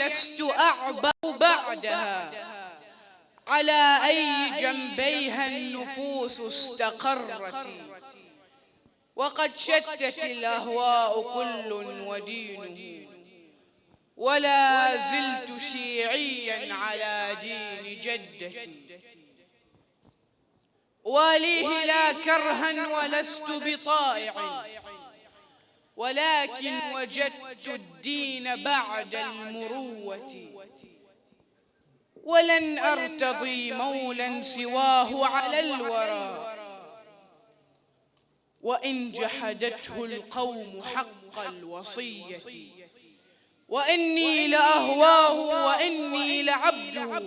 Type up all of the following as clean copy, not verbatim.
لست أعبأ بعدها، على أي جنبيها النفوس استقرت. وقد شتت الأهواء كل ودينه، ولا زلت شيعيا على دين جدتي. واليه لا كرها ولست بطائع، ولكن وجدت الدين بعد المروة. ولن أرتضي مولا سواه على الورى، وإن جحدته القوم حق الوصية. وإني لأهواه وإني لعبده،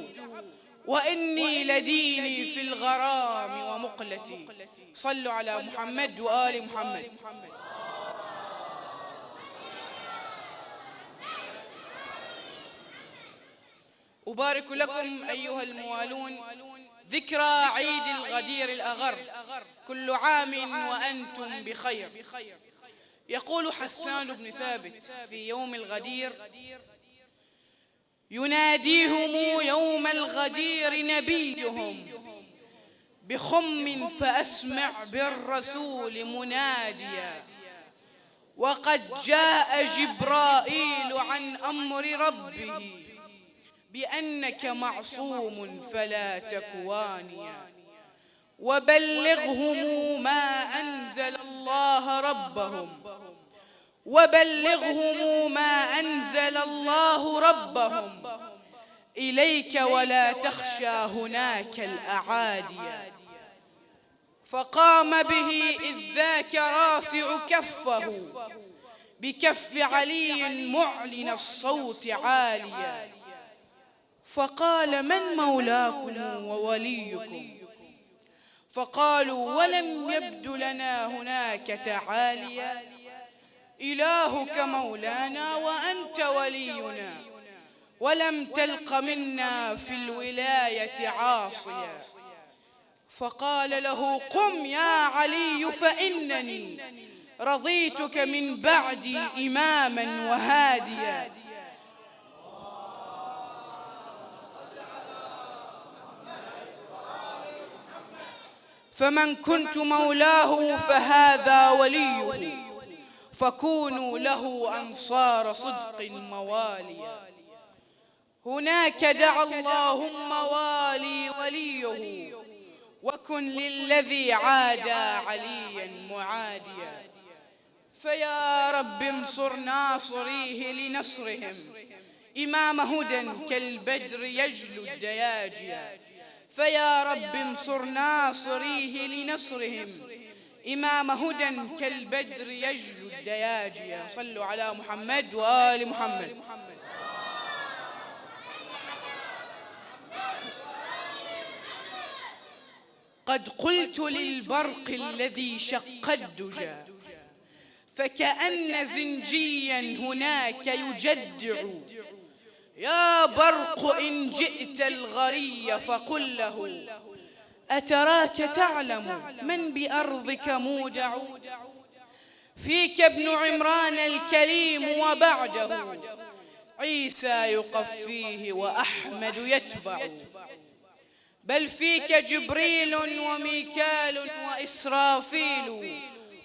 وإني لديني في الغرام ومقلتي. صلوا على محمد وآل محمد. أبارك لكم أيها الموالون ذكرى عيد الغدير الأغر، كل عام وأنتم بخير. يقول حسان بن ثابت في يوم الغدير: يناديهم يوم الغدير نبيهم بخم فأسمع بالرسول مناديا، وقد جاء جبرائيل عن أمر ربه بأنك معصوم فلا تكوانيا، وبلغهم ما أنزل الله ربهم، وبلغهم ما أنزل الله ربهم إليك، ولا تخشى هناك الأعاديا. فقام به إذ ذاك رافع كفه بكف علي معلن الصوت عاليا، فقال: من مولاكم ووليكم؟ فقالوا: ولم يبد لنا هناك تعاليا، إلهك مولانا وأنت ولينا، ولم تلق منا في الولاية عاصيا. فقال له: قم يا علي فإنني رضيتك من بعدي إماما وهاديا. فمن كنت مولاه فهذا وليه، فكونوا له أنصار صدق مواليا. هناك دعا اللهم والي وليه، وكن للذي عادى عليا معاديا. فيا رب انصر ناصريه لنصرهم، إمام هدى كالبدر يجلو الدياجيا. فيا رب انصر ناصريه لنصرهم، إمام هدى كالبدر يجلو الدياجيا. صلوا على محمد وآل محمد. قد قلت للبرق الذي شق الدجى، فكأن زنجيا هناك يجدع: يا برق إن جئت الغري فقل له، أتراك تعلم من بأرضك مودع؟ فيك ابن عمران الكليم وبعده عيسى يقفيه وأحمد يتبع، بل فيك جبريل وميكال وإسرافيل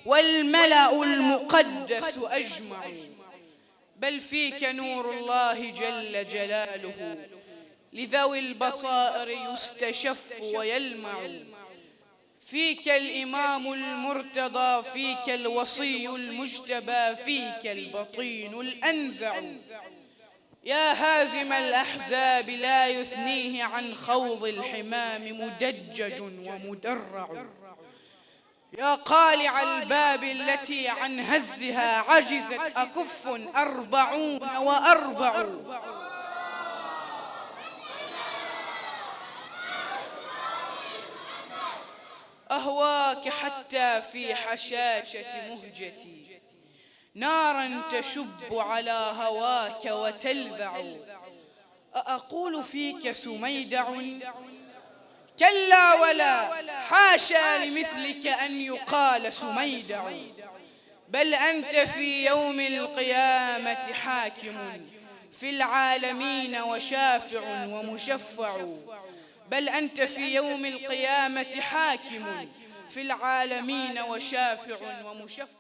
والملأ المقدس أجمع، بل فيك نور الله جل جلاله لذوي البصائر يستشف ويلمع. فيك الإمام المرتضى، فيك الوصي المجتبى، فيك البطين الأنزع. يا هازم الأحزاب لا يثنيه عن خوض الحمام مدجج ومدرع. يا قالع الباب التي عن هزها عجزت أكف 40 وأربع. أهواك حتى في حشاشة مهجتي نارا تشب على هواك وتلذع. أأقول فيك سميدع؟ كلا ولا، حاشا لمثلك أن يقال سميدع، بل أنت في يوم القيامة حاكم في العالمين وشافع ومشفع، بل أنت في يوم القيامة حاكم في العالمين وشافع ومشفع.